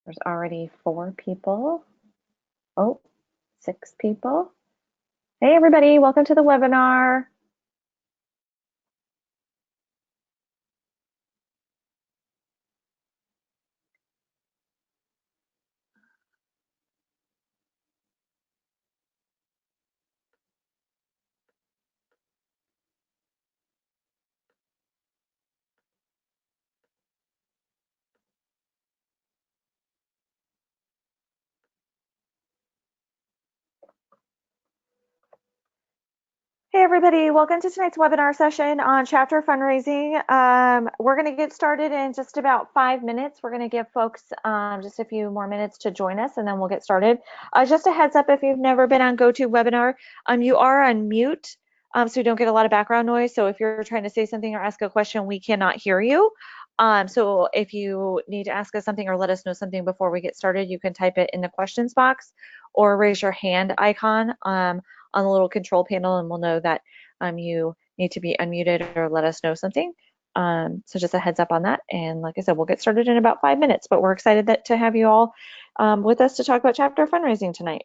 There's already 4 people. Oh, 6 people. Hey, everybody, welcome to the webinar. Hey, everybody, welcome to tonight's webinar session on chapter fundraising. We're going to get started in just about 5 minutes. We're going to give folks just a few more minutes to join us, and then we'll get started. Just a heads up, if you've never been on GoToWebinar, you are on mute, so you don't get a lot of background noise. So if you're trying to say something or ask a question, we cannot hear you. So if you need to ask us something or let us know something before we get started, you can type it in the questions box or raise your hand icon on the little control panel, and we'll know that you need to be unmuted or let us know something. So just a heads up on that. And like I said, we'll get started in about 5 minutes, but we're excited to have you all with us to talk about chapter fundraising tonight.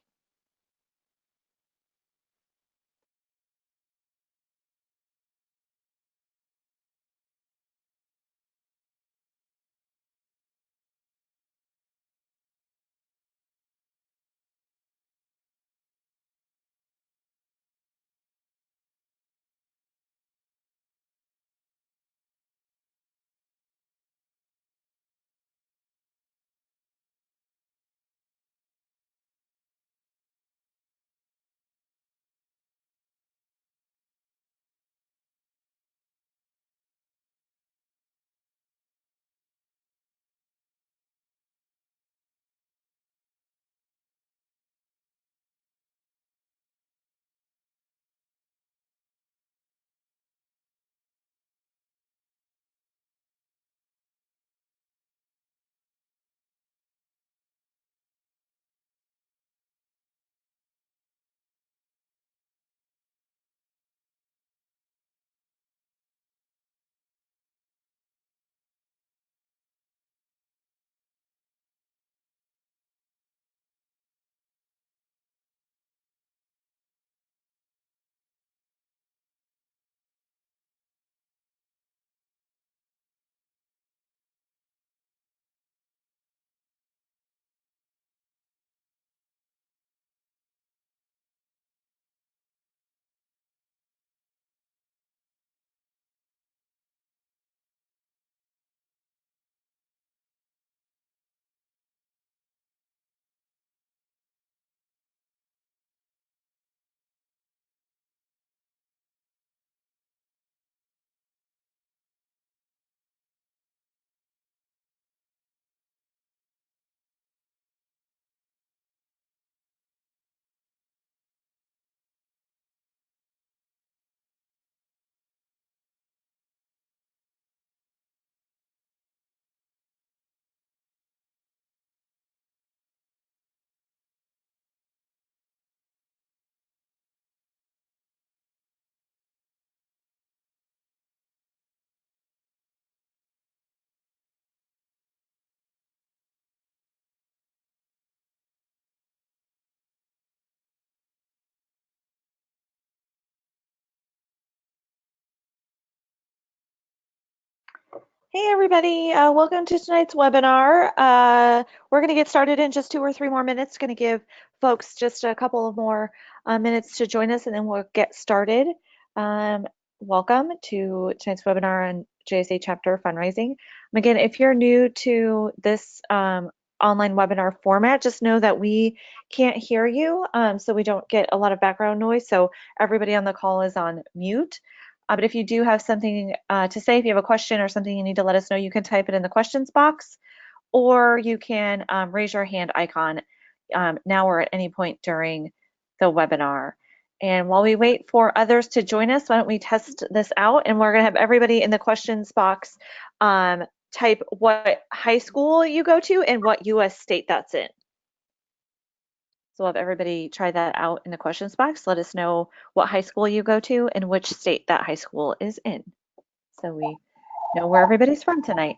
Hey everybody, welcome to tonight's webinar. We're going to get started in just 2 or 3 more minutes. Going to give folks just a couple of more minutes to join us, and then we'll get started. Welcome to tonight's webinar on JSA Chapter Fundraising. Again, if you're new to this online webinar format, just know that we can't hear you, so we don't get a lot of background noise. So everybody on the call is on mute. But if you do have something to say, if you have a question or something you need to let us know, you can type it in the questions box, or you can raise your hand icon now or at any point during the webinar. And while we wait for others to join us, why don't we test this out? And we're going to have everybody in the questions box type what high school you go to and what US state that's in. So we'll have everybody try that out in the questions box. Let us know what high school you go to and which state that high school is in, so we know where everybody's from tonight.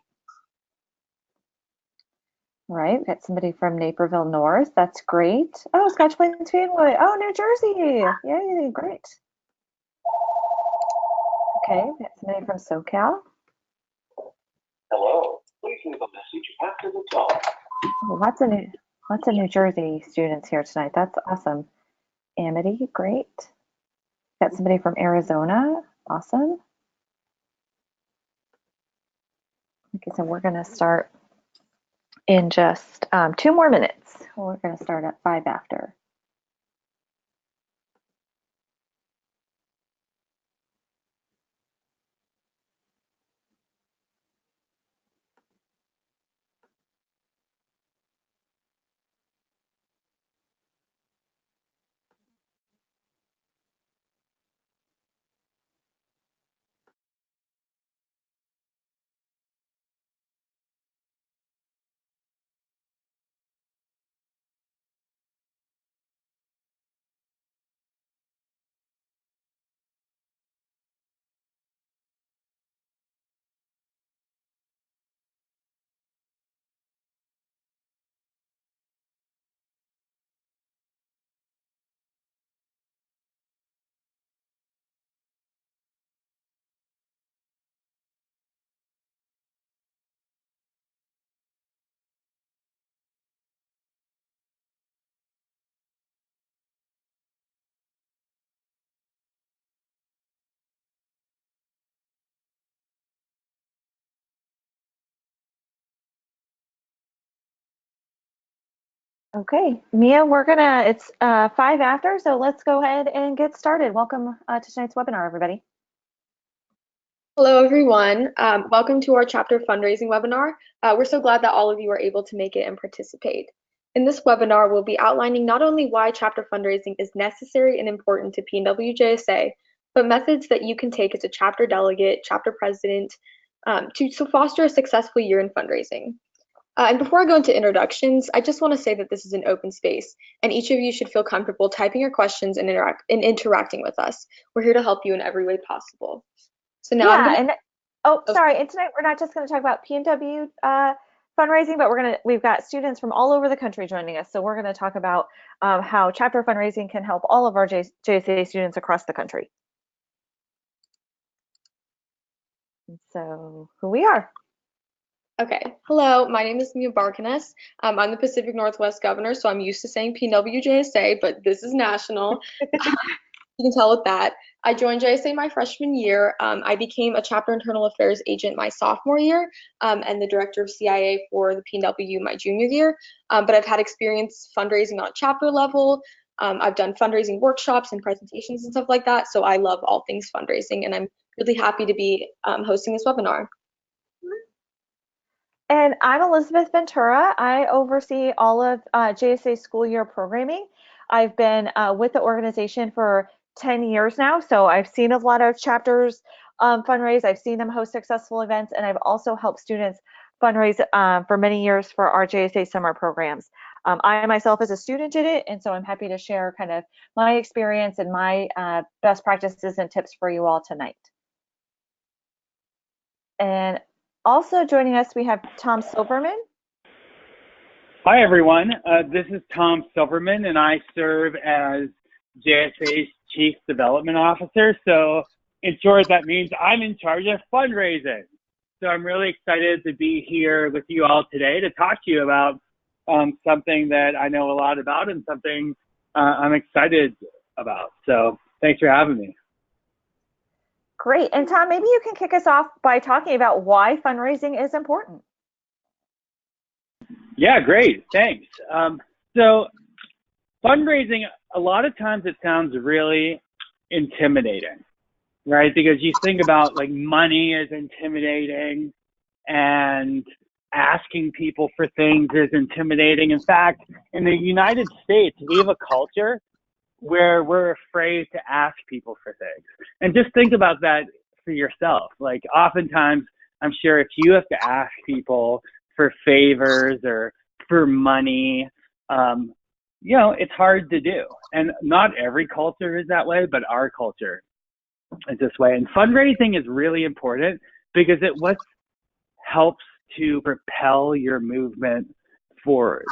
Right, got somebody from Naperville North. That's great. Oh, Scotch Plains Greenwood. Oh, New Jersey. Yay, great. Okay, got somebody from SoCal. Hello. Please leave a message after the tone. Oh, lots of New Jersey students here tonight. That's awesome. Amity, great. Got somebody from Arizona. Awesome. Okay, so we're gonna start in just 2 more minutes. We're gonna start at 5 after. Okay, Mia, it's 5 after, so let's go ahead and get started. Welcome to tonight's webinar, everybody. Hello, everyone. Welcome to our chapter fundraising webinar. We're so glad that all of you are able to make it and participate. In this webinar, we'll be outlining not only why chapter fundraising is necessary and important to PNW JSA, but methods that you can take as a chapter delegate, chapter president, to foster a successful year in fundraising. And before I go into introductions, I just want to say that this is an open space, and each of you should feel comfortable typing your questions and interacting with us. We're here to help you in every way possible. So now I'm going to sorry, and tonight we're not just going to talk about PNW fundraising, but we've got students from all over the country joining us. So we're going to talk about how chapter fundraising can help all of our JSA students across the country. So who we are. Okay. Hello, my name is Mia Barkanes. I'm the Pacific Northwest governor, so I'm used to saying PNWJSA, but this is national. You can tell with that. I joined JSA my freshman year. I became a chapter internal affairs agent my sophomore year, and the director of CIA for the PNW my junior year. But I've had experience fundraising on a chapter level. I've done fundraising workshops and presentations and stuff like that, so I love all things fundraising, and I'm really happy to be hosting this webinar. And I'm Elizabeth Ventura. I oversee all of JSA school year programming. I've been with the organization for 10 years now, so I've seen a lot of chapters fundraise. I've seen them host successful events, and I've also helped students fundraise for many years for our JSA summer programs. I myself as a student did it, and so I'm happy to share kind of my experience and my best practices and tips for you all tonight. And also joining us, we have Tom Silverman. Hi, everyone. This is Tom Silverman, and I serve as JSA's Chief Development Officer. So in short, that means I'm in charge of fundraising. So I'm really excited to be here with you all today to talk to you about something that I know a lot about and something I'm excited about. So thanks for having me. Great. And Tom, maybe you can kick us off by talking about why fundraising is important. Yeah, great. Thanks. So fundraising, a lot of times it sounds really intimidating, right? Because you think about like money is intimidating and asking people for things is intimidating. In fact, in the United States, we have a culture where we're afraid to ask people for things. And just think about that for yourself. Like oftentimes, I'm sure if you have to ask people for favors or for money, you know, it's hard to do. And not every culture is that way, but our culture is this way. And fundraising is really important because it what helps to propel your movement forward.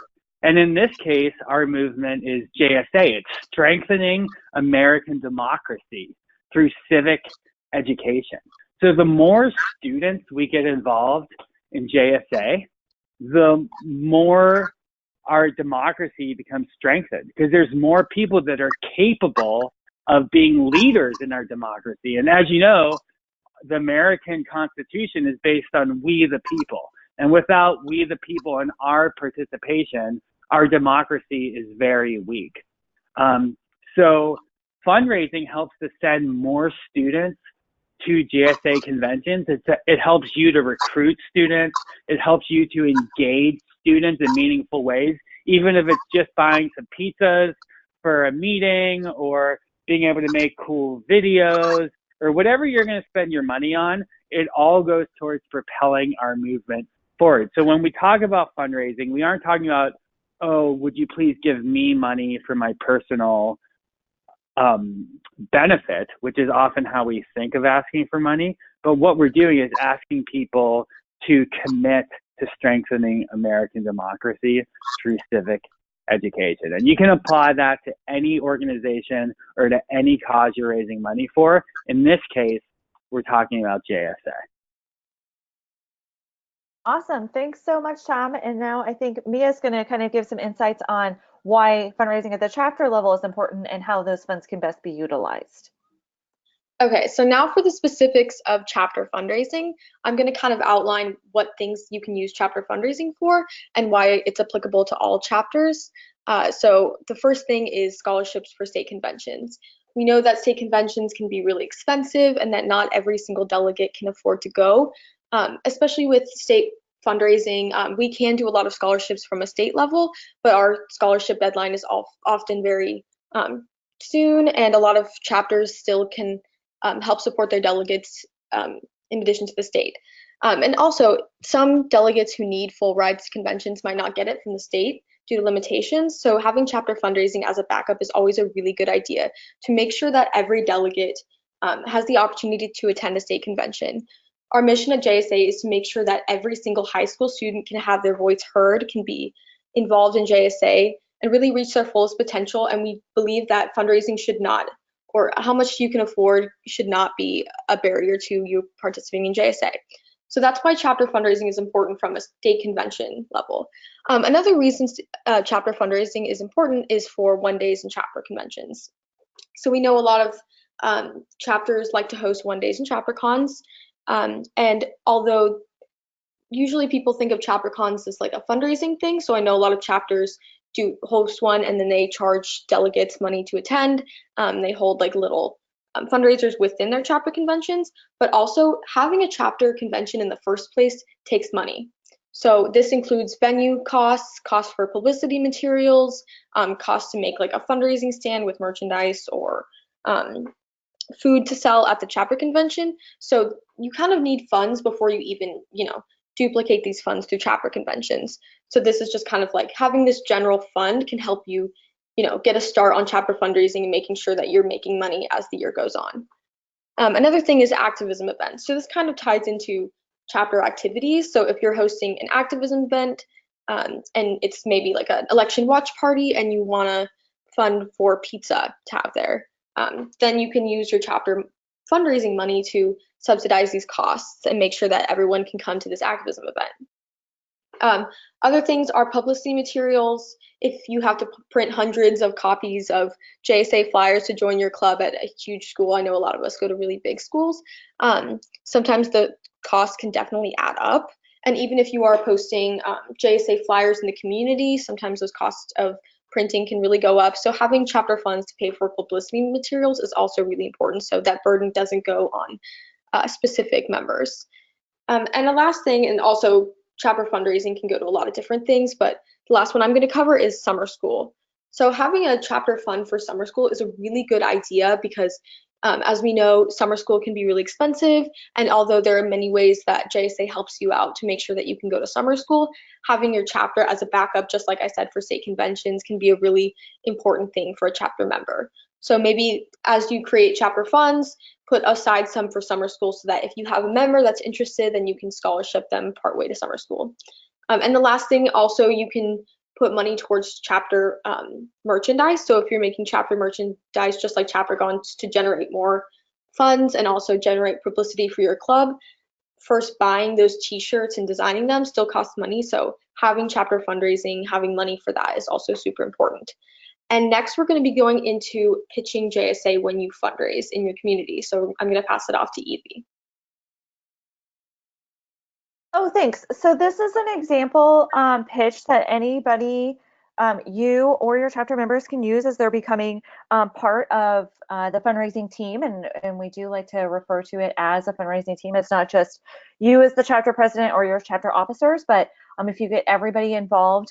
And in this case, our movement is JSA. It's strengthening American democracy through civic education. So the more students we get involved in JSA, the more our democracy becomes strengthened, because there's more people that are capable of being leaders in our democracy. And as you know, the American Constitution is based on we the people. And without we the people and our participation, our democracy is very weak. So fundraising helps to send more students to JSA conventions. It helps you to recruit students. It helps you to engage students in meaningful ways, even if it's just buying some pizzas for a meeting or being able to make cool videos or whatever you're going to spend your money on. It all goes towards propelling our movement forward. So when we talk about fundraising, we aren't talking about, oh, would you please give me money for my personal benefit, which is often how we think of asking for money. But what we're doing is asking people to commit to strengthening American democracy through civic education. And you can apply that to any organization or to any cause you're raising money for. In this case, we're talking about JSA. Awesome. Thanks so much, Tom. And now I think Mia's going to kind of give some insights on why fundraising at the chapter level is important and how those funds can best be utilized. Okay, so now for the specifics of chapter fundraising, I'm going to kind of outline what things you can use chapter fundraising for and why it's applicable to all chapters. So the first thing is scholarships for state conventions. We know that state conventions can be really expensive and that not every single delegate can afford to go, especially with state fundraising. We can do a lot of scholarships from a state level, but our scholarship deadline is often very soon, and a lot of chapters still can help support their delegates in addition to the state. And also, some delegates who need full rides to conventions might not get it from the state due to limitations. So having chapter fundraising as a backup is always a really good idea to make sure that every delegate has the opportunity to attend a state convention. Our mission at JSA is to make sure that every single high school student can have their voice heard, can be involved in JSA, and really reach their fullest potential. And we believe that fundraising should not, or how much you can afford should not be a barrier to you participating in JSA. So that's why chapter fundraising is important from a state convention level. Another reason chapter fundraising is important is for one-days and chapter conventions. So we know a lot of chapters like to host one-days and chapter cons. And although usually people think of chapter cons as like a fundraising thing, so I know a lot of chapters do host one and then they charge delegates money to attend. They hold like little fundraisers within their chapter conventions, but also having a chapter convention in the first place takes money. So this includes venue costs, costs for publicity materials, costs to make like a fundraising stand with merchandise or food to sell at the chapter convention. So you kind of need funds before you even, duplicate these funds through chapter conventions. So this is just kind of like having this general fund can help you, get a start on chapter fundraising and making sure that you're making money as the year goes on. Another thing is activism events. So this kind of ties into chapter activities. So if you're hosting an activism event and it's maybe like an election watch party and you want to fund for pizza to have there, then you can use your chapter fundraising money to subsidize these costs and make sure that everyone can come to this activism event. Other things are publicity materials. If you have to print hundreds of copies of JSA flyers to join your club at a huge school, I know a lot of us go to really big schools, sometimes the cost can definitely add up. And even if you are posting JSA flyers in the community, sometimes those costs of printing can really go up. So having chapter funds to pay for publicity materials is also really important so that burden doesn't go on specific members. And the last thing, and also chapter fundraising can go to a lot of different things, but the last one I'm going to cover is summer school. So having a chapter fund for summer school is a really good idea because as we know, summer school can be really expensive, and although there are many ways that JSA helps you out to make sure that you can go to summer school, having your chapter as a backup, just like I said, for state conventions can be a really important thing for a chapter member. So maybe as you create chapter funds, put aside some for summer school so that if you have a member that's interested, then you can scholarship them partway to summer school. And the last thing, also, you can put money towards chapter merchandise. So if you're making chapter merchandise, just like chapter guns, to generate more funds and also generate publicity for your club, first buying those t-shirts and designing them still costs money. So having chapter fundraising, having money for that is also super important. And next, we're going to be going into pitching JSA when you fundraise in your community. So I'm going to pass it off to Evie. Oh, thanks. So this is an example pitch that anybody, you or your chapter members, can use as they're becoming part of the fundraising team. And we do like to refer to it as a fundraising team. It's not just you as the chapter president or your chapter officers, but if you get everybody involved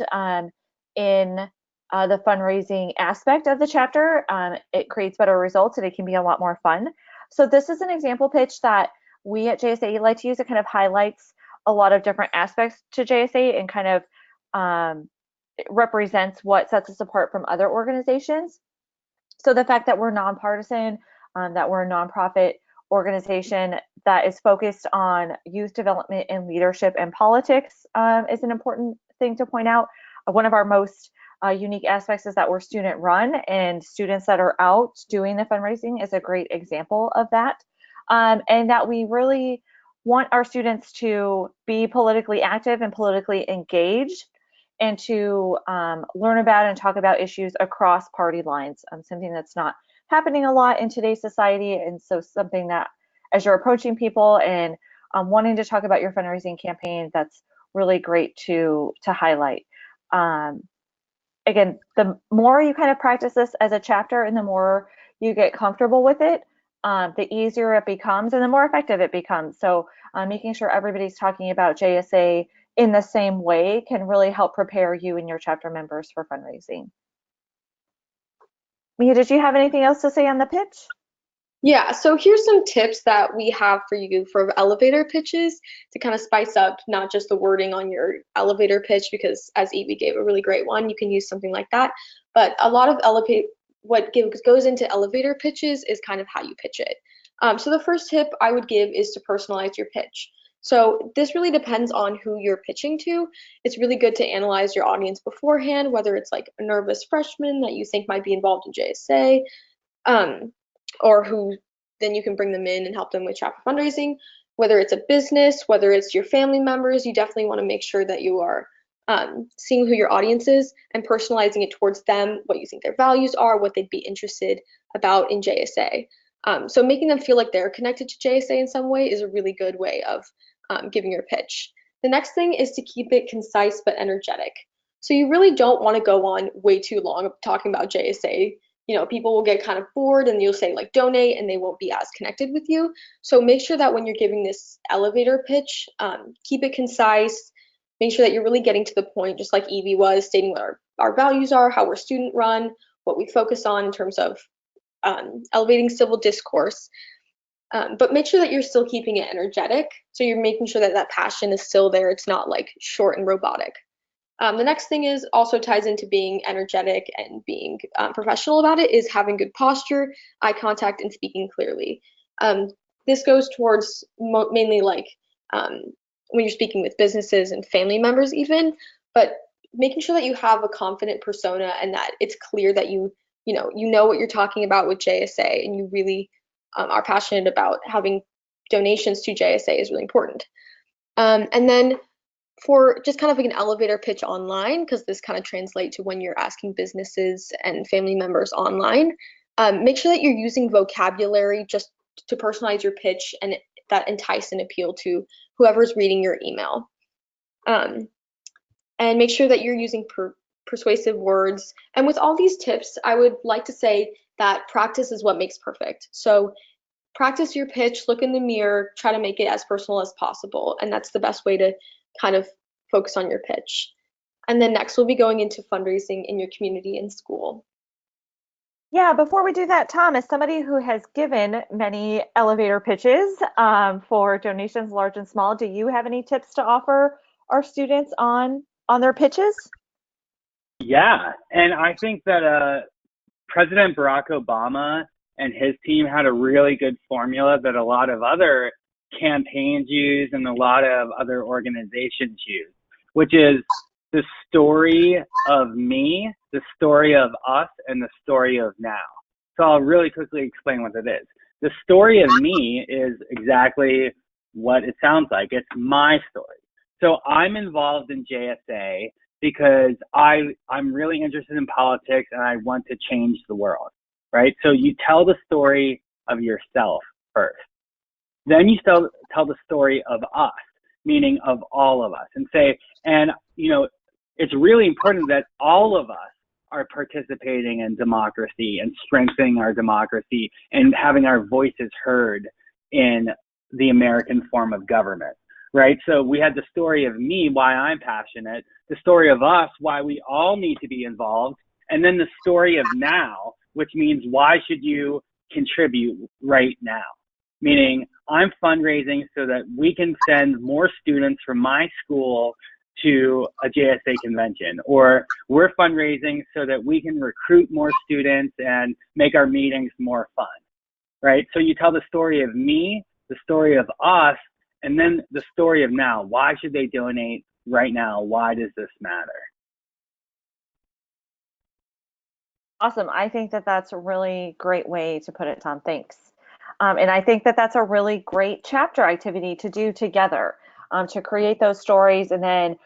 in the fundraising aspect of the chapter, it creates better results and it can be a lot more fun. So this is an example pitch that we at JSA like to use. It kind of highlights a lot of different aspects to JSA and kind of represents what sets us apart from other organizations. So the fact that we're nonpartisan, that we're a nonprofit organization that is focused on youth development and leadership and politics is an important thing to point out. One of our most unique aspects is that we're student run, and students that are out doing the fundraising is a great example of that. And that we really want our students to be politically active and politically engaged, and to learn about and talk about issues across party lines, something that's not happening a lot in today's society. And so something that, as you're approaching people and wanting to talk about your fundraising campaign, that's really great to highlight. Again, the more you kind of practice this as a chapter and the more you get comfortable with it, the easier it becomes and the more effective it becomes. So making sure everybody's talking about JSA in the same way can really help prepare you and your chapter members for fundraising. Mia, did you have anything else to say on the pitch? Yeah, so here's some tips that we have for you for elevator pitches to kind of spice up not just the wording on your elevator pitch, because as Evie gave a really great one, you can use something like that. But a lot of what goes into elevator pitches is kind of how you pitch it. So the first tip I would give is to personalize your pitch. So this really depends on who you're pitching to. It's really good to analyze your audience beforehand, whether it's like a nervous freshman that you think might be involved in JSA, or who then you can bring them in and help them with chapter fundraising. Whether it's a business, whether it's your family members, you definitely want to make sure that you are seeing who your audience is and personalizing it towards them, what you think their values are, what they'd be interested about in JSA. So making them feel like they're connected to JSA in some way is a really good way of giving your pitch. The next thing is to keep it concise but energetic. So you really don't want to go on way too long talking about JSA. You know, people will get kind of bored and you'll say like donate and they won't be as connected with you. So make sure that when you're giving this elevator pitch, keep it concise. Make sure that you're really getting to the point, just like Evie was, stating what our values are, how we're student run, what we focus on in terms of elevating civil discourse. But make sure that you're still keeping it energetic. So you're making sure that that passion is still there. It's not like short and robotic. The next thing is also ties into being energetic and being professional about it is having good posture, eye contact, and speaking clearly. This goes towards mainly like when you're speaking with businesses and family members even, but making sure that you have a confident persona and that it's clear that you know what you're talking about with JSA and you really are passionate about having donations to JSA is really important. And then for just kind of like an elevator pitch online, because this kind of translates to when you're asking businesses and family members online, make sure that you're using vocabulary just to personalize your pitch and that entice and appeal to whoever's reading your email. And make sure that you're using persuasive words. And with all these tips, I would like to say that practice is what makes perfect. So practice your pitch, look in the mirror, try to make it as personal as possible. And that's the best way to kind of focus on your pitch. And then next, we'll be going into fundraising in your community and school. Yeah, before we do that, Tom, as somebody who has given many elevator pitches for donations large and small, do you have any tips to offer our students on their pitches? Yeah, and I think that President Barack Obama and his team had a really good formula that a lot of other campaigns use and a lot of other organizations use. which is the story of me, the story of us, and the story of now. So I'll really quickly explain what it is. The story of me is exactly what it sounds like. It's my story. So I'm involved in JSA because I'm really interested in politics and I want to change the world, right? So you tell the story of yourself first. Then you tell the story of us, meaning of all of us, and say, and it's really important that all of us are participating in democracy and strengthening our democracy and having our voices heard in the American form of government, right? So we had the story of me, why I'm passionate, the story of us, why we all need to be involved, and then the story of now, which means why should you contribute right now? Meaning I'm fundraising so that we can send more students from my school to a JSA convention, or we're fundraising so that we can recruit more students and make our meetings more fun, right? So you tell the story of me, the story of us, and then the story of now. Why should they donate right now? Why does this matter? Awesome. I think that that's a really great way to put it, Tom. Thanks. And I think that that's a really great chapter activity to do together, to create those stories and then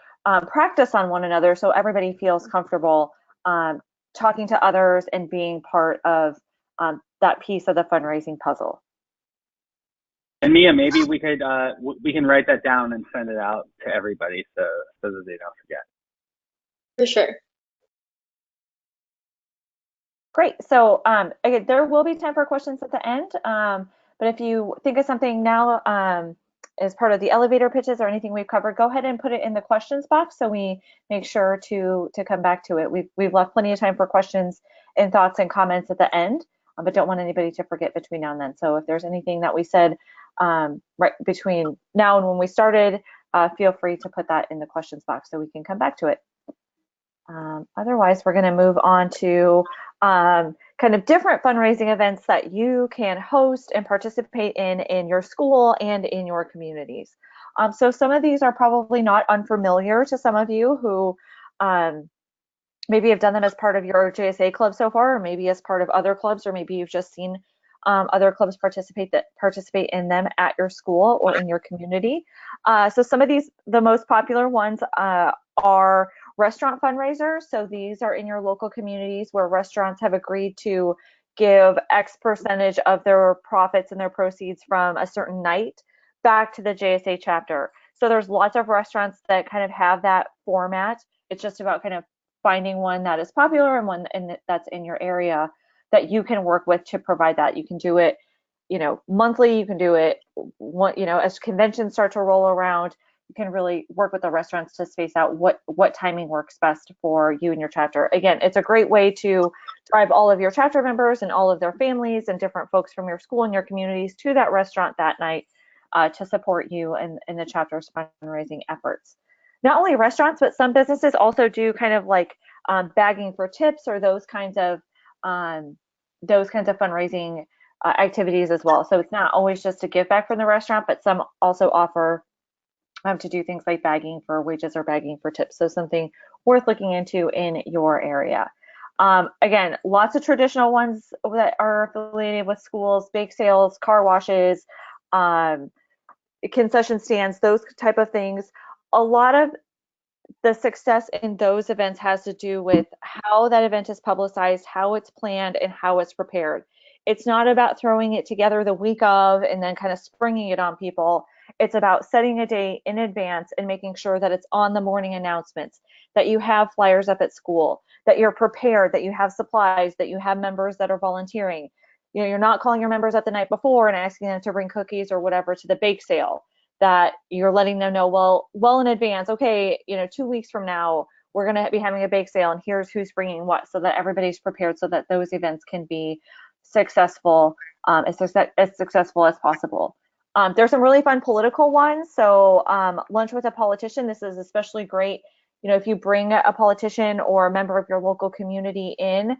practice on one another so everybody feels comfortable talking to others and being part of that piece of the fundraising puzzle. And Mia, maybe we can write that down and send it out to everybody so that they don't forget. For sure. Great. So again, there will be time for questions at the end. But if you think of something now as part of the elevator pitches or anything we've covered, go ahead and put it in the questions box so we make sure to come back to it. We've left plenty of time for questions and thoughts and comments at the end, but don't want anybody to forget between now and then. So if there's anything that we said right between now and when we started, feel free to put that in the questions box so we can come back to it. Otherwise, we're going to move on to kind of different fundraising events that you can host and participate in your school and in your communities. So some of these are probably not unfamiliar to some of you who maybe have done them as part of your JSA club so far, or maybe as part of other clubs, or maybe you've just seen other clubs participate in them at your school or in your community. So some of these, the most popular ones are restaurant fundraisers. So these are in your local communities where restaurants have agreed to give X percentage of their profits and their proceeds from a certain night back to the JSA chapter. So there's lots of restaurants that kind of have that format. It's just about kind of finding one that is popular and one that's in your area that you can work with to provide that. You can do it, monthly. You can do it, as conventions start to roll around. You can really work with the restaurants to space out what timing works best for you and your chapter. Again, it's a great way to drive all of your chapter members and all of their families and different folks from your school and your communities to that restaurant that night to support you in the chapter's fundraising efforts. Not only restaurants, but some businesses also do kind of like bagging for tips or those kinds of fundraising activities as well. So it's not always just a give back from the restaurant, but some also offer to do things like bagging for wages or bagging for tips. So something worth looking into in your area. Again, lots of traditional ones that are affiliated with schools, bake sales, car washes, concession stands, those type of things. A lot of the success in those events has to do with how that event is publicized, how it's planned, and how it's prepared. It's not about throwing it together the week of and then kind of springing it on people. It's about setting a date in advance and making sure that it's on the morning announcements, that you have flyers up at school, that you're prepared, that you have supplies, that you have members that are volunteering. You're not calling your members up the night before and asking them to bring cookies or whatever to the bake sale, that you're letting them know well in advance, okay, 2 weeks from now, we're going to be having a bake sale and here's who's bringing what, so that everybody's prepared so that those events can be successful, as successful as possible. There's some really fun political ones. So lunch with a politician, this is especially great. If you bring a politician or a member of your local community in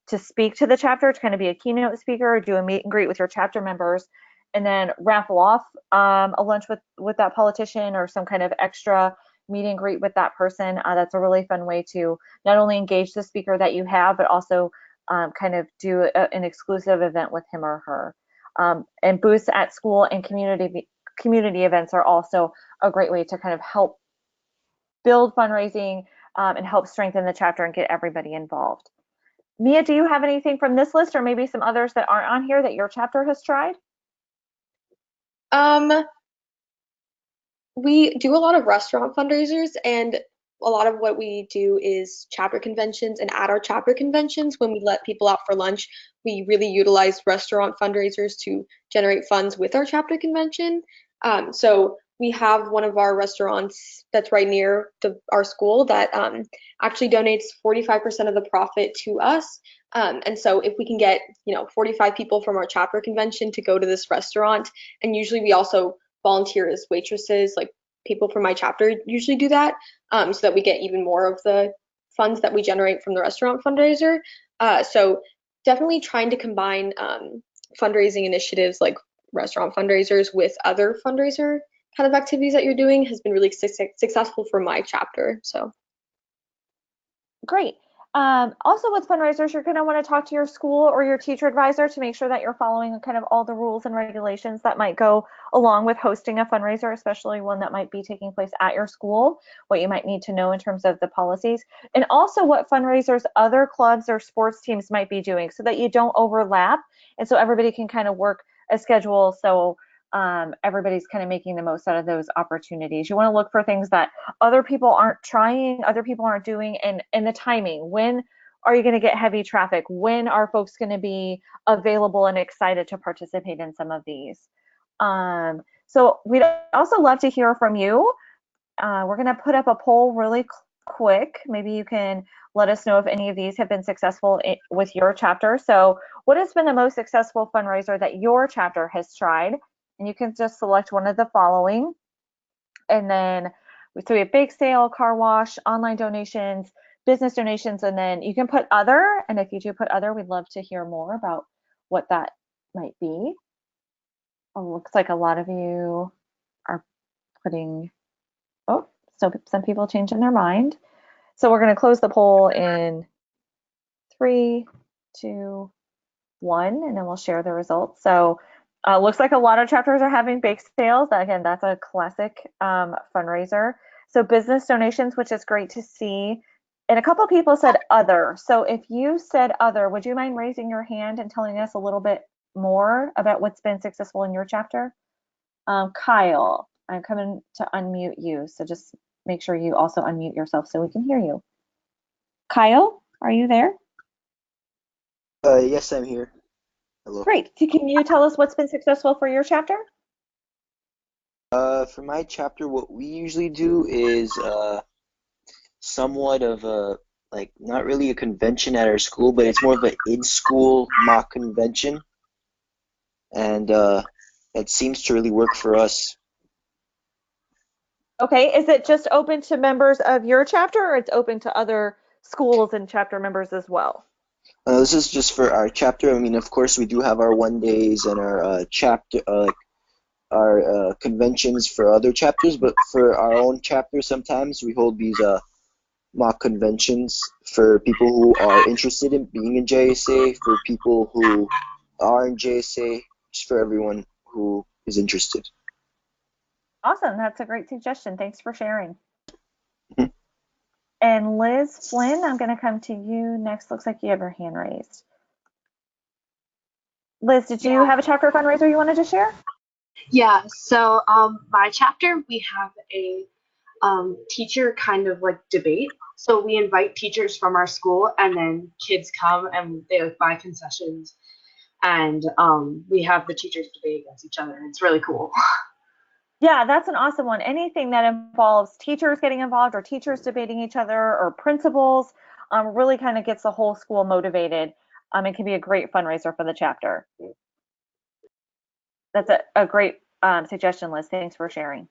to speak to the chapter, to kind of be a keynote speaker, or do a meet and greet with your chapter members, and then raffle off a lunch with that politician or some kind of extra meet and greet with that person. That's a really fun way to not only engage the speaker that you have, but also kind of do an exclusive event with him or her. And booths at school and community events are also a great way to kind of help build fundraising and help strengthen the chapter and get everybody involved. Mia, do you have anything from this list or maybe some others that aren't on here that your chapter has tried? We do a lot of restaurant fundraisers, and a lot of what we do is chapter conventions. And at our chapter conventions, when we let people out for lunch, we really utilize restaurant fundraisers to generate funds with our chapter convention. So we have one of our restaurants that's right near our school that actually donates 45% of the profit to us. And so if we can get 45 people from our chapter convention to go to this restaurant, and usually we also volunteer as waitresses, like people from my chapter usually do that, so that we get even more of the funds that we generate from the restaurant fundraiser. So definitely trying to combine fundraising initiatives like restaurant fundraisers with other fundraiser kind of activities that you're doing has been really successful for my chapter. So Great. Also with fundraisers, you're going to want to talk to your school or your teacher advisor to make sure that you're following kind of all the rules and regulations that might go along with hosting a fundraiser, especially one that might be taking place at your school, what you might need to know in terms of the policies, and also what fundraisers other clubs or sports teams might be doing so that you don't overlap and so everybody can kind of work a schedule so everybody's kind of making the most out of those opportunities. You want to look for things that other people aren't trying, other people aren't doing, and the timing. When are you going to get heavy traffic? When are folks going to be available and excited to participate in some of these? So we'd also love to hear from you. We're going to put up a poll really quick. Maybe you can let us know if any of these have been successful with your chapter. So what has been the most successful fundraiser that your chapter has tried? And you can just select one of the following. And then so we have bake sale, car wash, online donations, business donations, and then you can put other. And if you do put other, we'd love to hear more about what that might be. It looks like a lot of you are putting, oh, so some people changing their mind. So we're going to close the poll in 3, 2, 1, and then we'll share the results. So looks like a lot of chapters are having bake sales. Again, that's a classic fundraiser. So business donations, which is great to see. And a couple people said other. So if you said other, would you mind raising your hand and telling us a little bit more about what's been successful in your chapter? Kyle, I'm coming to unmute you. So just make sure you also unmute yourself so we can hear you. Kyle, are you there? Yes, I'm here. Hello. Great. So can you tell us what's been successful for your chapter? For my chapter, what we usually do is somewhat of a, like, not really a convention at our school, but it's more of an in-school mock convention. And it seems to really work for us. Okay, is it just open to members of your chapter or it's open to other schools and chapter members as well? This is just for our chapter. I mean, of course, we do have our one days and our chapter, our conventions for other chapters, but for our own chapter, sometimes we hold these mock conventions for people who are interested in being in JSA, for people who are in JSA, just for everyone who is interested. Awesome, that's a great suggestion. Thanks for sharing. Mhm. And Liz Flynn, I'm going to come to you next. Looks like you have your hand raised. Liz, did you have a chapter fundraiser you wanted to share? Yeah, so my chapter, we have a teacher kind of like debate. So we invite teachers from our school, and then kids come and they like buy concessions, and we have the teachers debate against each other. It's really cool. Yeah, that's an awesome one. Anything that involves teachers getting involved or teachers debating each other or principals really kind of gets the whole school motivated. It can be a great fundraiser for the chapter. That's a great suggestion, Liz. Thanks for sharing.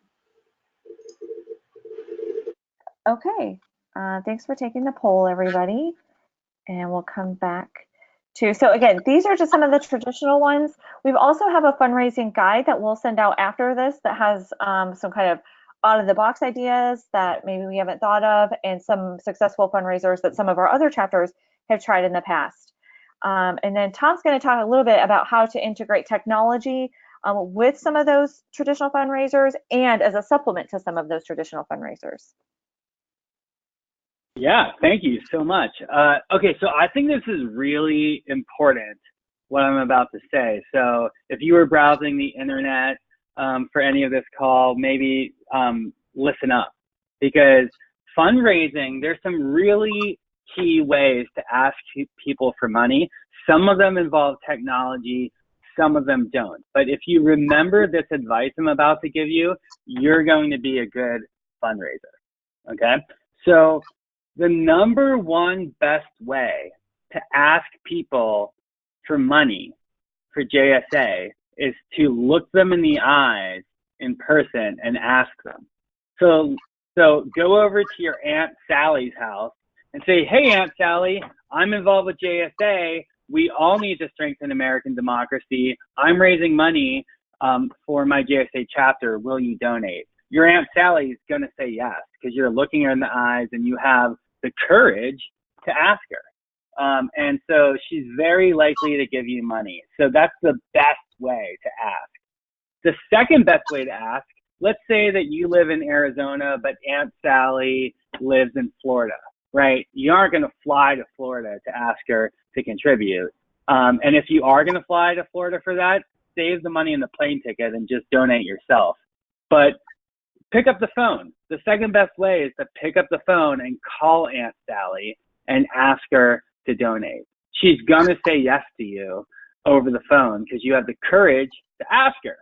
Okay, thanks for taking the poll, everybody. And we'll come back to, so again, these are just some of the traditional ones. We also have a fundraising guide that we'll send out after this that has some kind of out of the box ideas that maybe we haven't thought of, and some successful fundraisers that some of our other chapters have tried in the past. And then Tom's going to talk a little bit about how to integrate technology with some of those traditional fundraisers and as a supplement to some of those traditional fundraisers. Yeah, thank you so much. Okay, so I think this is really important, what I'm about to say. So if you were browsing the internet for any of this call, maybe listen up, because fundraising, there's some really key ways to ask people for money. Some of them involve technology, some of them don't. But if you remember this advice I'm about to give you, you're going to be a good fundraiser, okay? So the number one best way to ask people for money for JSA is to look them in the eyes in person and ask them. So go over to your Aunt Sally's house and say, hey, Aunt Sally, I'm involved with JSA. We all need to strengthen American democracy. I'm raising money for my JSA chapter. Will you donate? Your Aunt Sally's going to say yes, because you're looking her in the eyes and you have the courage to ask her. And so she's very likely to give you money. So that's the best way to ask. The second best way to ask, let's say that you live in Arizona, but Aunt Sally lives in Florida, right? You aren't going to fly to Florida to ask her to contribute. And if you are going to fly to Florida for that, save the money in the plane ticket and just donate yourself. But pick up the phone. The second best way is to pick up the phone and call Aunt Sally and ask her to donate. She's going to say yes to you over the phone because you have the courage to ask her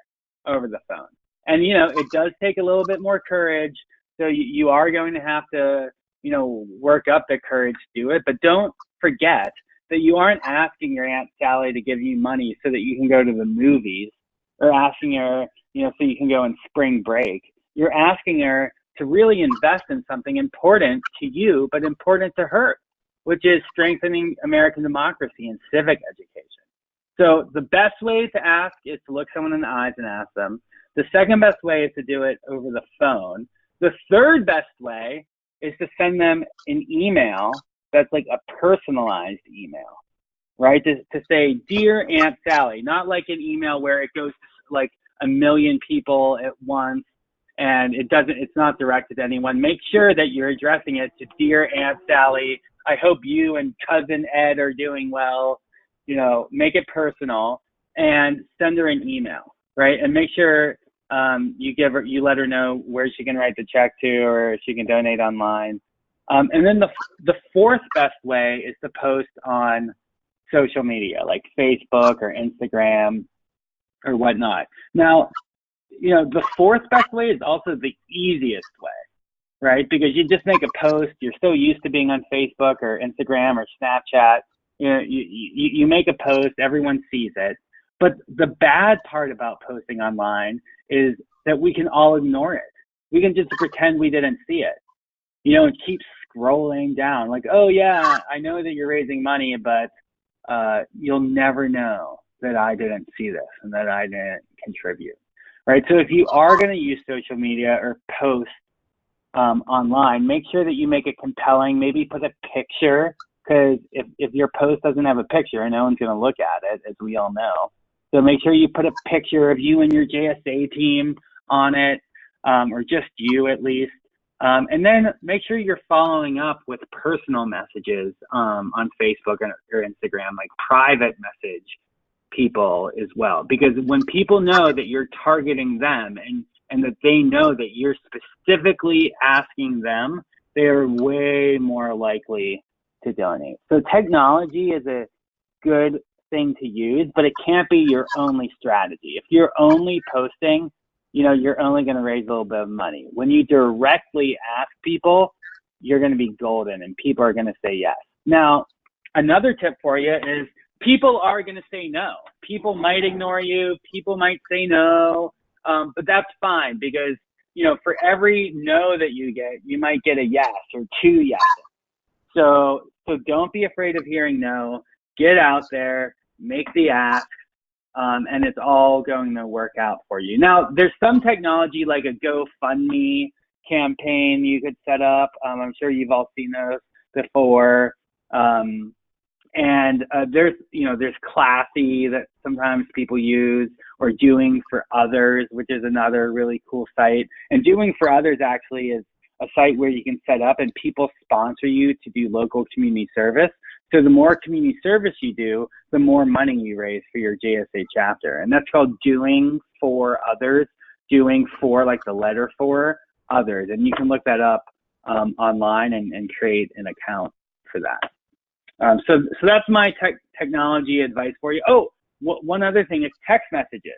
over the phone. And, you know, it does take a little bit more courage. So you are going to have to, you know, work up the courage to do it. But don't forget that you aren't asking your Aunt Sally to give you money so that you can go to the movies, or asking her, you know, so you can go on spring break. You're asking her to really invest in something important to you, but important to her, which is strengthening American democracy and civic education. So the best way to ask is to look someone in the eyes and ask them. The second best way is to do it over the phone. The third best way is to send them an email that's like a personalized email, right? To say, dear Aunt Sally, not like an email where it goes to like a million people at once and it's not directed to anyone. Make sure that you're addressing it to dear Aunt Sally. I hope you and cousin Ed are doing well. You know, make it personal and send her an email, right? And make sure you let her know where she can write the check to, or she can donate online. And then the fourth best way is to post on social media like Facebook or Instagram or whatnot. Now, you know, the fourth best way is also the easiest way, right? Because you just make a post. You're so used to being on Facebook or Instagram or Snapchat. You know, you make a post, everyone sees it. But the bad part about posting online is that we can all ignore it. We can just pretend we didn't see it, you know, and keep scrolling down like, oh yeah, I know that you're raising money, but you'll never know that I didn't see this and that I didn't contribute, right? So if you are going to use social media or post online, make sure that you make it compelling. Maybe put a picture, because if your post doesn't have a picture, no one's going to look at it, as we all know. So make sure you put a picture of you and your JSA team on it, or just you at least. And then make sure you're following up with personal messages on Facebook or Instagram, like private message people as well. Because when people know that you're targeting them and that they know that you're specifically asking them, they're way more likely to donate. So technology is a good thing to use, but it can't be your only strategy. If you're only posting, you know, you're only going to raise a little bit of money. When you directly ask people, you're going to be golden and people are going to say yes. Now, another tip for you is people are going to say no. People might ignore you. People might say no, but that's fine, because, you know, for every no that you get, you might get a yes or two yeses. So don't be afraid of hearing no. Get out there, make the ask, and it's all going to work out for you. Now, there's some technology like a GoFundMe campaign you could set up. I'm sure you've all seen those before. And there's Classy that sometimes people use, or Doing for Others, which is another really cool site. And Doing for Others actually is a site where you can set up and people sponsor you to do local community service. So the more community service you do, the more money you raise for your JSA chapter. And that's called Doing for Others, doing for like the letter for others. And you can look that up online and create an account for that. So that's my technology advice for you. Oh, one other thing is text messages.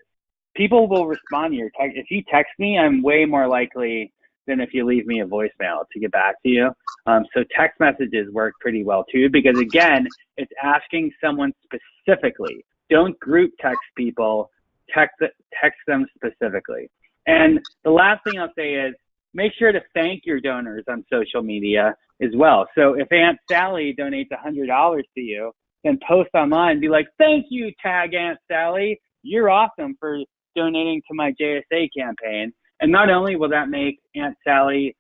People will respond to your text. If you text me, I'm way more likely than if you leave me a voicemail to get back to you. So text messages work pretty well too, because again, it's asking someone specifically. Don't group text people, text them specifically. And the last thing I'll say is make sure to thank your donors on social media as well. So if Aunt Sally donates $100 to you, then post online, be like, thank you, tag Aunt Sally. You're awesome for donating to my JSA campaign. And not only will that make Aunt Sally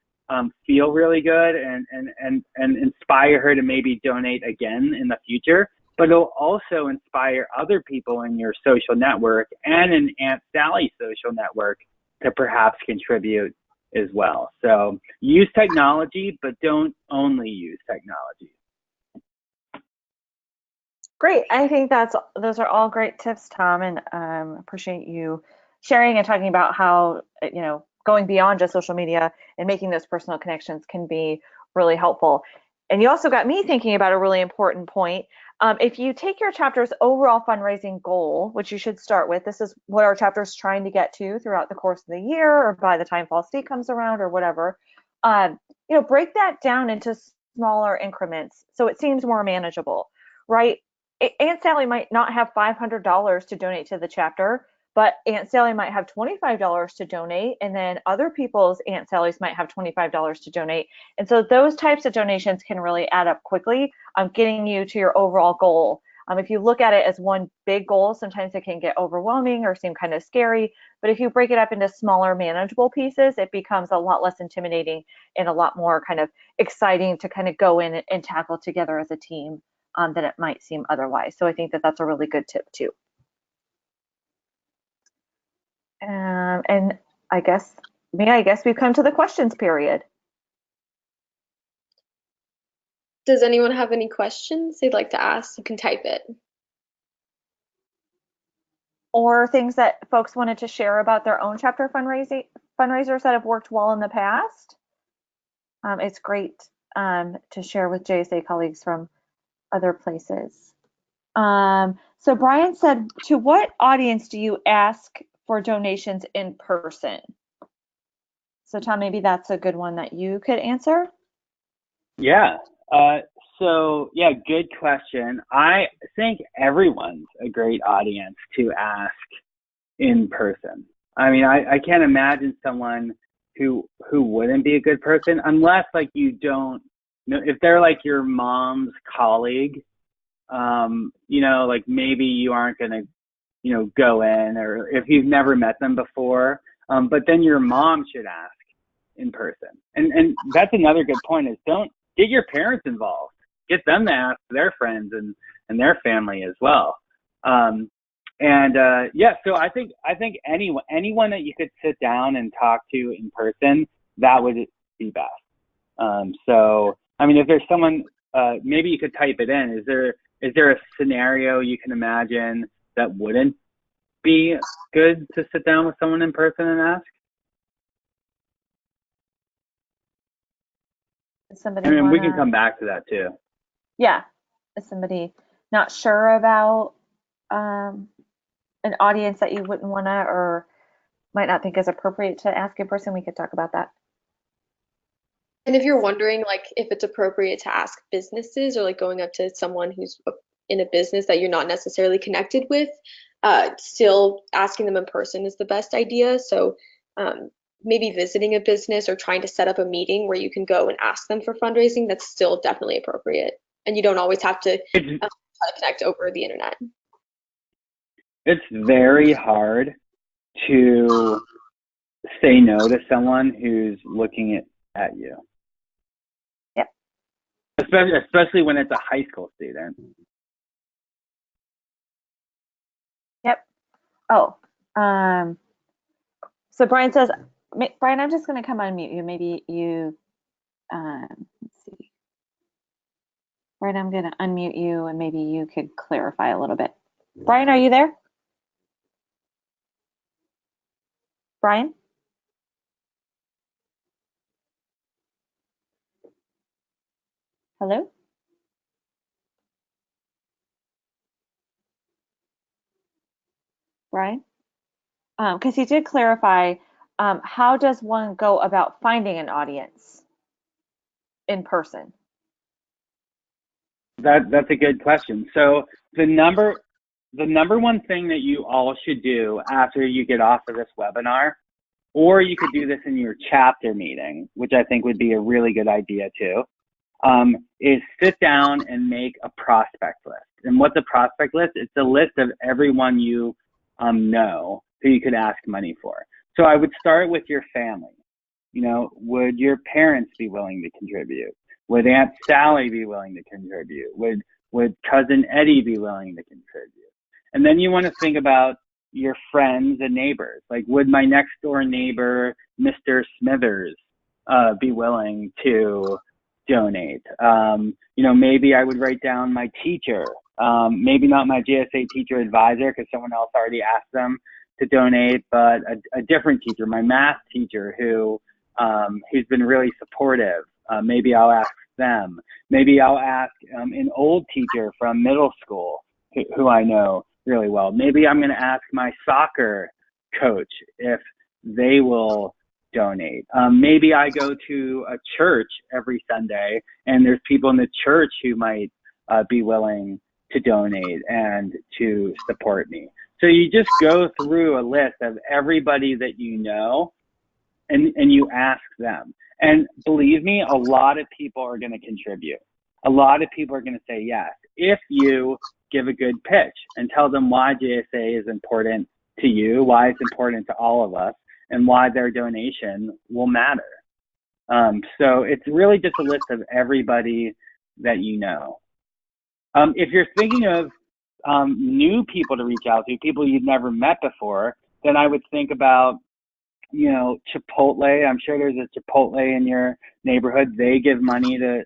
feel really good and inspire her to maybe donate again in the future, but it'll also inspire other people in your social network and in Aunt Sally's social network to perhaps contribute as well. So use technology, but don't only use technology. Great. I think those are all great tips, Tom, and appreciate you sharing and talking about how, going beyond just social media and making those personal connections can be really helpful. And you also got me thinking about a really important point. If you take your chapter's overall fundraising goal, which you should start with, this is what our chapter is trying to get to throughout the course of the year or by the time Fall State comes around or whatever, break that down into smaller increments so it seems more manageable, right? Aunt Sally might not have $500 to donate to the chapter, but Aunt Sally might have $25 to donate, and then other people's Aunt Sally's might have $25 to donate. And so those types of donations can really add up quickly, getting you to your overall goal. If you look at it as one big goal, sometimes it can get overwhelming or seem kind of scary. But if you break it up into smaller, manageable pieces, it becomes a lot less intimidating and a lot more kind of exciting to kind of go in and tackle together as a team than it might seem otherwise. So I think that that's a really good tip too. And I guess we've come to the questions period. Does anyone have any questions they'd like to ask? You can type it. Or things that folks wanted to share about their own chapter fundraisers that have worked well in the past. It's great to share with JSA colleagues from other places. So Brian said, to what audience do you ask for donations in person? So Tom, maybe that's a good one that you could answer. Yeah. Good question. I think everyone's a great audience to ask in person. I mean, I can't imagine someone who wouldn't be a good person, unless like you don't know, if they're like your mom's colleague, like maybe you aren't going to, go in, or if you've never met them before, but then your mom should ask in person. And that's another good point, is don't get your parents involved. Get them to ask their friends and their family as well. So I think anyone that you could sit down and talk to in person, that would be best. So I mean, if there's someone, maybe you could type it in. Is there a scenario you can imagine that wouldn't be good to sit down with someone in person and ask? We can come back to that too. Yeah. Is somebody not sure about an audience that you wouldn't want to or might not think is appropriate to ask in person, we could talk about that. And if you're wondering, like, if it's appropriate to ask businesses or like going up to someone who's in a business that you're not necessarily connected with, still asking them in person is the best idea. So maybe visiting a business or trying to set up a meeting where you can go and ask them for fundraising, that's still definitely appropriate. And you don't always have to try to connect over the internet. It's very hard to say no to someone who's looking at you. Yep. Especially when it's a high school student. Yep. Oh, so Brian says, Brian, I'm just going to come unmute you. Maybe you, let's see. Brian, I'm going to unmute you and maybe you could clarify a little bit. Brian, are you there? Brian? Hello? Brian? Because he did clarify, how does one go about finding an audience in person? That's a good question. So the number one thing that you all should do after you get off of this webinar, or you could do this in your chapter meeting, which I think would be a really good idea too, is sit down and make a prospect list. And what's a prospect list? It's a list of everyone you know who you could ask money for. So I would start with your family. You know, would your parents be willing to contribute? Would Aunt Sally be willing to contribute? Would Cousin Eddie be willing to contribute? And then you want to think about your friends and neighbors. Like, would my next door neighbor, Mr. Smithers, be willing to donate? You know, maybe I would write down my teacher, maybe not my JSA teacher advisor because someone else already asked them to donate, but a different teacher, my math teacher who's been really supportive. Maybe I'll ask them. Maybe I'll ask an old teacher from middle school who I know really well. Maybe I'm going to ask my soccer coach if they will donate. Maybe I go to a church every Sunday and there's people in the church who might be willing to donate and to support me. So you just go through a list of everybody that you know and you ask them. And believe me, a lot of people are going to contribute. A lot of people are going to say yes if you give a good pitch and tell them why JSA is important to you, why it's important to all of us, and why their donation will matter. So it's really just a list of everybody that you know. If you're thinking of new people to reach out to, people you've never met before, then I would think about, you know, Chipotle. I'm sure there's a Chipotle in your neighborhood. They give money to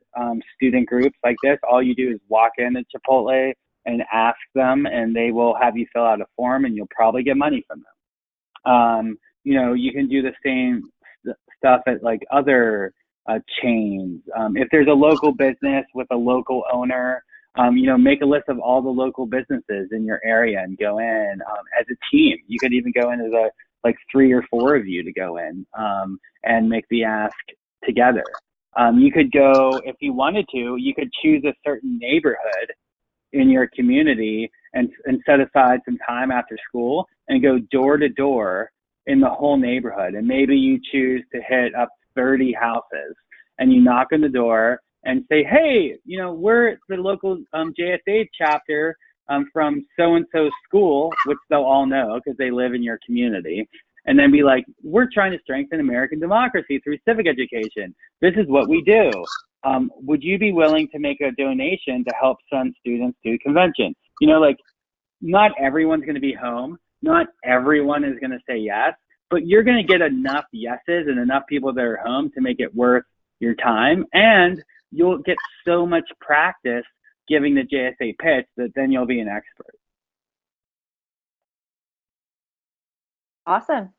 student groups like this. All you do is walk into Chipotle and ask them, and they will have you fill out a form, and you'll probably get money from them. You know, you can do the same stuff at like other chains. If there's a local business with a local owner, you know, make a list of all the local businesses in your area and go in as a team. You could even go in as like 3 or 4 of you to go in and make the ask together. You could go, if you wanted to, you could choose a certain neighborhood in your community and set aside some time after school and go door to door in the whole neighborhood. And maybe you choose to hit up 30 houses and you knock on the door and say, hey, you know, we're the local JSA chapter from so-and-so school, which they'll all know because they live in your community. And then be like, we're trying to strengthen American democracy through civic education. This is what we do. Would you be willing to make a donation to help some students do convention? You know, like, not everyone's going to be home. Not everyone is going to say yes, but you're going to get enough yeses and enough people that are home to make it worth your time. And you'll get so much practice giving the JSA pitch that then you'll be an expert. Awesome.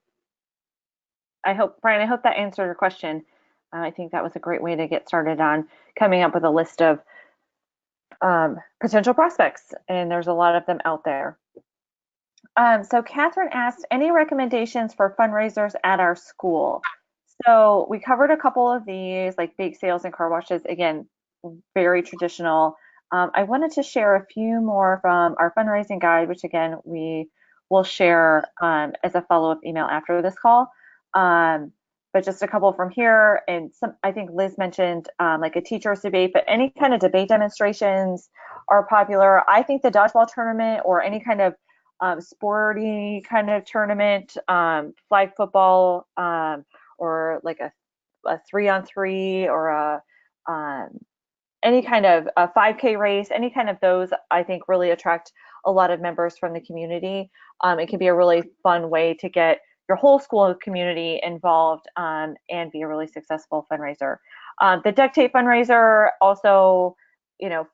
Brian, I hope that answered your question. I think that was a great way to get started on coming up with a list of potential prospects, and there's a lot of them out there. So Catherine asked, any recommendations for fundraisers at our school? So we covered a couple of these, like bake sales and car washes, again, very traditional. I wanted to share a few more from our fundraising guide, which again, we will share as a follow-up email after this call. But just a couple from here, and some, I think Liz mentioned like a teacher's debate, but any kind of debate demonstrations are popular. I think the dodgeball tournament or any kind of sporty kind of tournament, flag football, or like a 3-on-3, or any kind of a 5K race, any kind of those, I think really attract a lot of members from the community. It can be a really fun way to get your whole school community involved, and be a really successful fundraiser. The duct tape fundraiser also,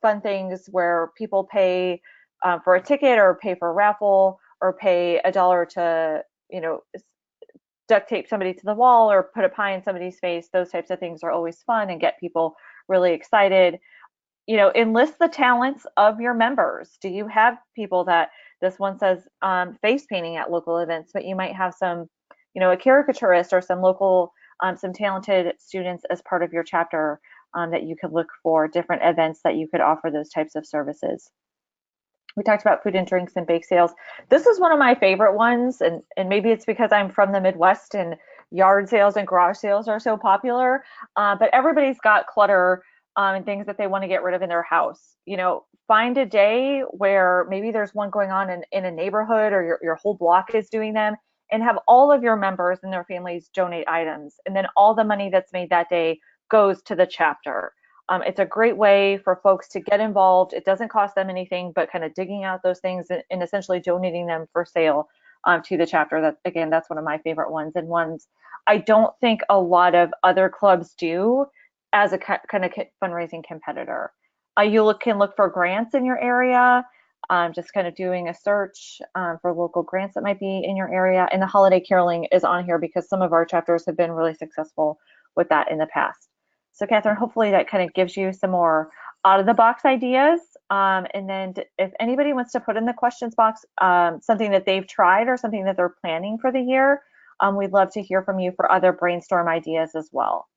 fun things where people pay for a ticket, or pay for a raffle, or pay $1 to, duct tape somebody to the wall, or put a pie in somebody's face. Those types of things are always fun and get people really excited. Enlist the talents of your members. Do you have people that, this one says face painting at local events, but you might have some, a caricaturist, or some local, some talented students as part of your chapter, that you could look for different events that you could offer those types of services. We talked about food and drinks and bake sales. This is one of my favorite ones, and maybe it's because I'm from the Midwest and yard sales and garage sales are so popular. But everybody's got clutter, and things that they want to get rid of in their house. Find a day where maybe there's one going on in a neighborhood, or your whole block is doing them, and have all of your members and their families donate items. And then all the money that's made that day goes to the chapter. It's a great way for folks to get involved. It doesn't cost them anything, but kind of digging out those things and essentially donating them for sale, to the chapter. That, again, that's one of my favorite ones, and ones I don't think a lot of other clubs do as a kind of fundraising competitor. You can look for grants in your area, just kind of doing a search for local grants that might be in your area. And the holiday caroling is on here because some of our chapters have been really successful with that in the past. So Catherine, hopefully that kind of gives you some more out of the box ideas. And then if anybody wants to put in the questions box something that they've tried or something that they're planning for the year, we'd love to hear from you for other brainstorm ideas as well.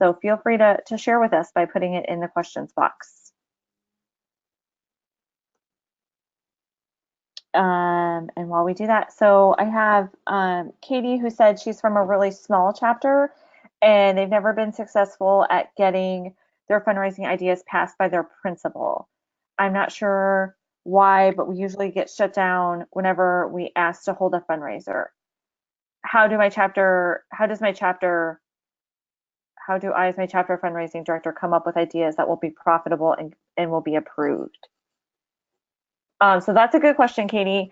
So feel free to share with us by putting it in the questions box. And while we do that, so I have Katie, who said she's from a really small chapter and they've never been successful at getting their fundraising ideas passed by their principal. I'm not sure why, but we usually get shut down whenever we ask to hold a fundraiser. How do I, as my chapter fundraising director, come up with ideas that will be profitable and will be approved? So that's a good question, Katie.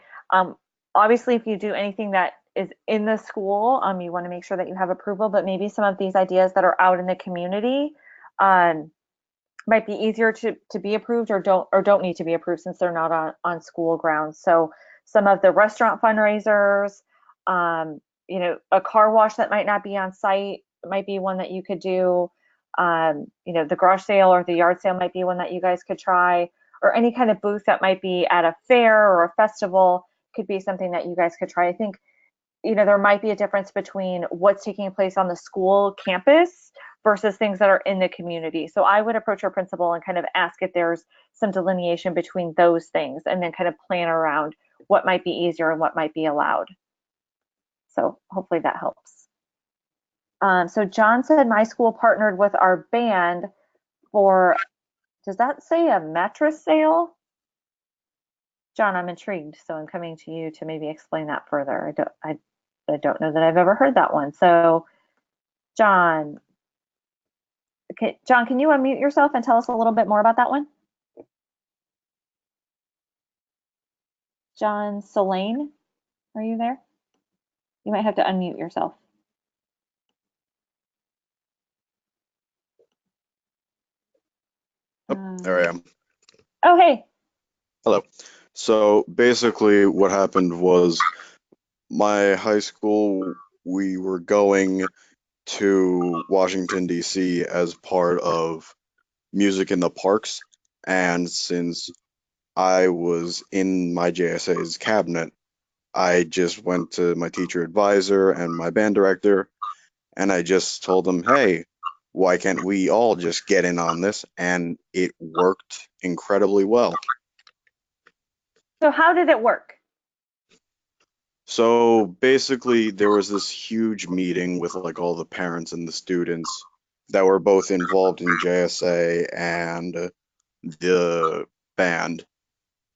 Obviously, if you do anything that is in the school, you want to make sure that you have approval, but maybe some of these ideas that are out in the community might be easier to be approved, or don't need to be approved since they're not on school grounds. So some of the restaurant fundraisers, a car wash that might not be on site might be one that you could do. The garage sale or the yard sale might be one that you guys could try, or any kind of booth that might be at a fair or a festival could be something that you guys could try. I think, there might be a difference between what's taking place on the school campus versus things that are in the community. So I would approach your principal and kind of ask if there's some delineation between those things, and then kind of plan around what might be easier and what might be allowed. So hopefully that helps. So John said my school partnered with our band for, does that say a mattress sale? John, I'm intrigued, so I'm coming to you to maybe explain that further. I don't know that I've ever heard that one. So John, okay, John, can you unmute yourself and tell us a little bit more about that one? John Solane, are you there? You might have to unmute yourself. There I am. Oh, hey. Hello. So basically what happened was my high school, we were going to Washington, D.C. as part of Music in the Parks. And since I was in my JSA's cabinet, I just went to my teacher advisor and my band director, and I just told them, hey, why can't we all just get in on this? And it worked incredibly well. So how did it work? So basically, there was this huge meeting with like all the parents and the students that were both involved in JSA and the band.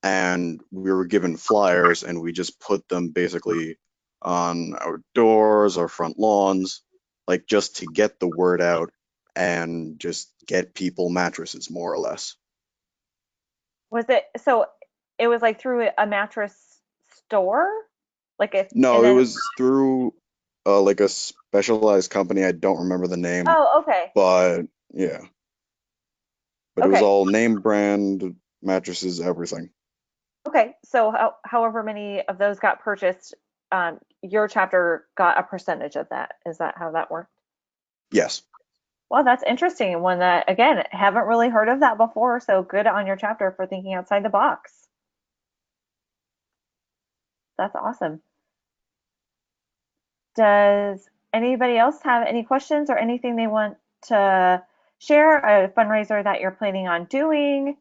and we were given flyers, and we just put them basically on our doors, our front lawns, like just to get the word out and just get people mattresses, more or less. Was it so it was like through a mattress store? Like if and No, it then was through like a specialized company. I don't remember the name, oh, okay. but yeah, but it was Okay. all name brand mattresses, everything. Okay. So however many of those got purchased, your chapter got a percentage of that. Is that how that worked? Yes. Well, that's interesting. And one that, again, haven't really heard of that before. So good on your chapter for thinking outside the box. That's awesome. Does anybody else have any questions or anything they want to share? A fundraiser that you're planning on doing?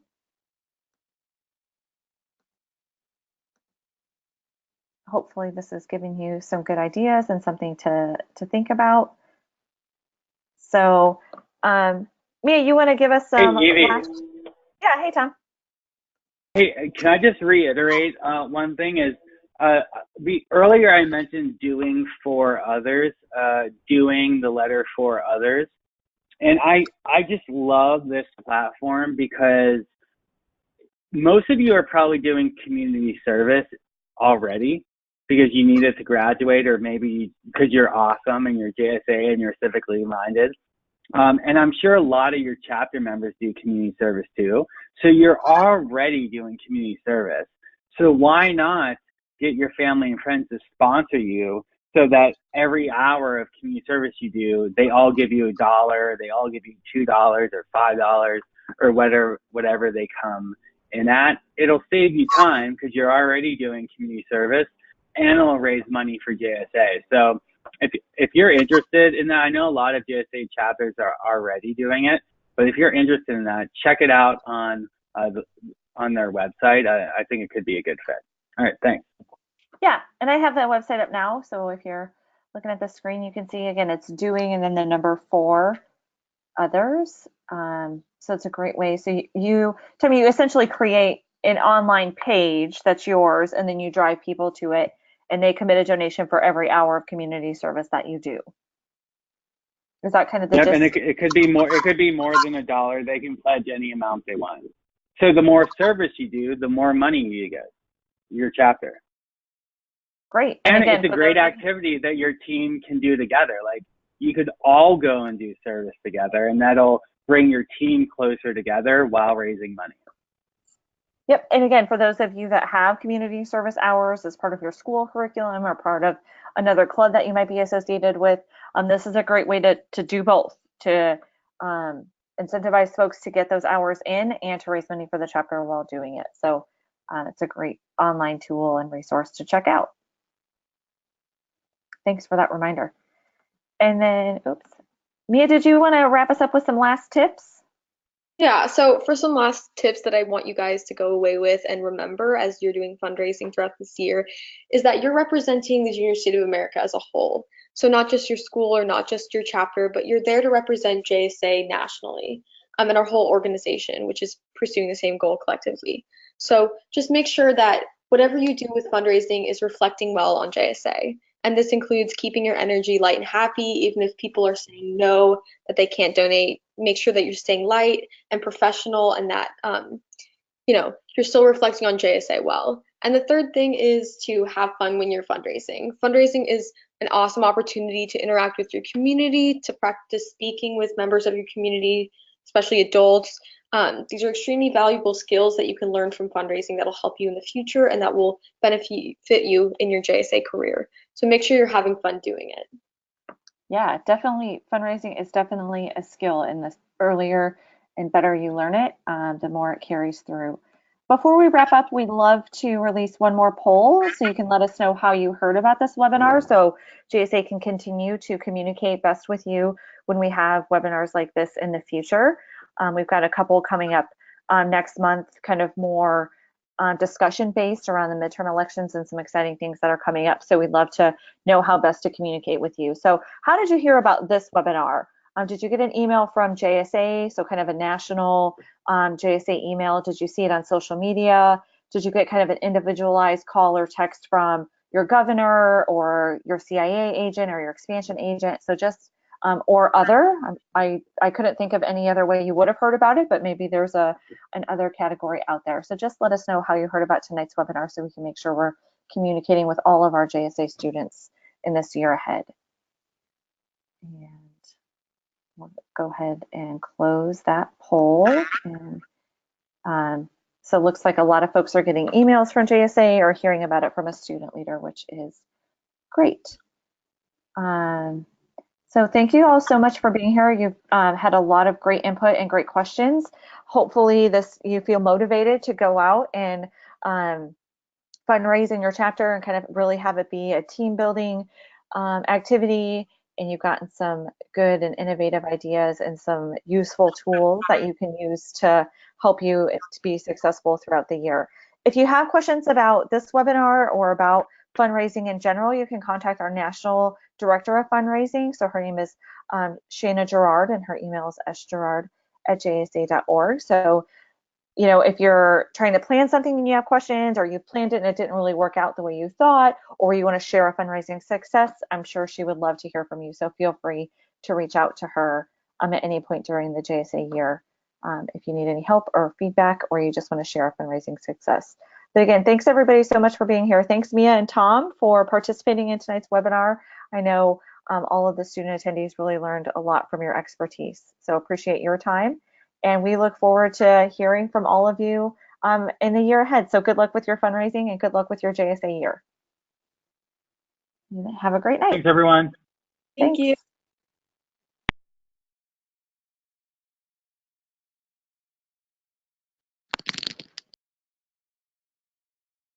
Hopefully this is giving you some good ideas and something to think about. So, Mia, you want to give us Hey, some Evie. last? Yeah, hey, Tom. Hey, can I just reiterate one thing is earlier I mentioned doing for others, doing the letter for others. And I just love this platform because most of you are probably doing community service already because you need it to graduate, or maybe because you're awesome and you're JSA and you're civically minded. And I'm sure a lot of your chapter members do community service too. So you're already doing community service. So why not get your family and friends to sponsor you so that every hour of community service you do, they all give you $1, they all give you $2 or $5 or whatever they come in at. It'll save you time because you're already doing community service, and it'll raise money for JSA. So if you're interested in that, I know a lot of JSA chapters are already doing it, but if you're interested in that, check it out on their website. I think it could be a good fit. All right, thanks. Yeah, and I have that website up now. So if you're looking at the screen, you can see again, it's doing and then the number 4 others. So it's a great way. So Tell me, you essentially create an online page that's yours, and then you drive people to it, and they commit a donation for every hour of community service that you do. Is that kind of the Yep, and gist? it could be more. It could be more than $1. They can pledge any amount they want. So the more service you do, the more money you get. Your chapter. Great. And And again, it's a for great those, activity that your team can do together. Like you could all go and do service together, and that'll bring your team closer together while raising money. yep. And again, for those of you that have community service hours as part of your school curriculum or part of another club that you might be associated with, this is a great way to do both, to incentivize folks to get those hours in and to raise money for the chapter while doing it. So it's a great online tool and resource to check out. Thanks for that reminder. And then, oops, Mia, did you want to wrap us up with some last tips? Yeah, so for some last tips that I want you guys to go away with and remember as you're doing fundraising throughout this year is that you're representing the Junior State of America as a whole. So not just your school or not just your chapter, but you're there to represent JSA nationally, and our whole organization, which is pursuing the same goal collectively. So just make sure that whatever you do with fundraising is reflecting well on JSA. And this includes keeping your energy light and happy, even if people are saying no, that they can't donate. Make sure that you're staying light and professional, and that you're still reflecting on JSA well. And the third thing is to have fun when you're fundraising. Fundraising is an awesome opportunity to interact with your community, to practice speaking with members of your community, especially adults. These are extremely valuable skills that you can learn from fundraising that'll help you in the future and that will benefit you in your JSA career. So make sure you're having fun doing it. Yeah, definitely. Fundraising is definitely a skill, and the earlier and better you learn it, the more it carries through. Before we wrap up, we'd love to release one more poll so you can let us know how you heard about this webinar so JSA can continue to communicate best with you when we have webinars like this in the future. We've got a couple coming up next month, kind of more discussion based around the midterm elections and some exciting things that are coming up. So we'd love to know how best to communicate with you. So how did you hear about this webinar? Did you get an email from JSA, so kind of a national JSA email? Did you see it on social media? did you get kind of an individualized call or text from your governor or your CIA agent or your expansion agent? So just or other. I couldn't think of any other way you would have heard about it, but maybe there's an other category out there. So just let us know how you heard about tonight's webinar so we can make sure we're communicating with all of our JSA students in this year ahead. And we'll go ahead and close that poll. And so it looks like a lot of folks are getting emails from JSA or hearing about it from a student leader, which is great. So thank you all so much for being here. You've had a lot of great input and great questions. Hopefully you feel motivated to go out and fundraise in your chapter and kind of really have it be a team building activity, and you've gotten some good and innovative ideas and some useful tools that you can use to help you to be successful throughout the year. If you have questions about this webinar or about fundraising in general, you can contact our National Director of Fundraising. So her name is Shana Gerard, and her email is sgerard@jsa.org. So, you know, if you're trying to plan something and you have questions, or you planned it and it didn't really work out the way you thought, or you want to share a fundraising success, I'm sure she would love to hear from you. So feel free to reach out to her at any point during the JSA year if you need any help or feedback, or you just want to share a fundraising success. But again, thanks everybody so much for being here. Thanks Mia and Tom for participating in tonight's webinar. I know all of the student attendees really learned a lot from your expertise. So appreciate your time. And we look forward to hearing from all of you in the year ahead. So good luck with your fundraising and good luck with your JSA year. Have a great night. Thanks, everyone. Thank you.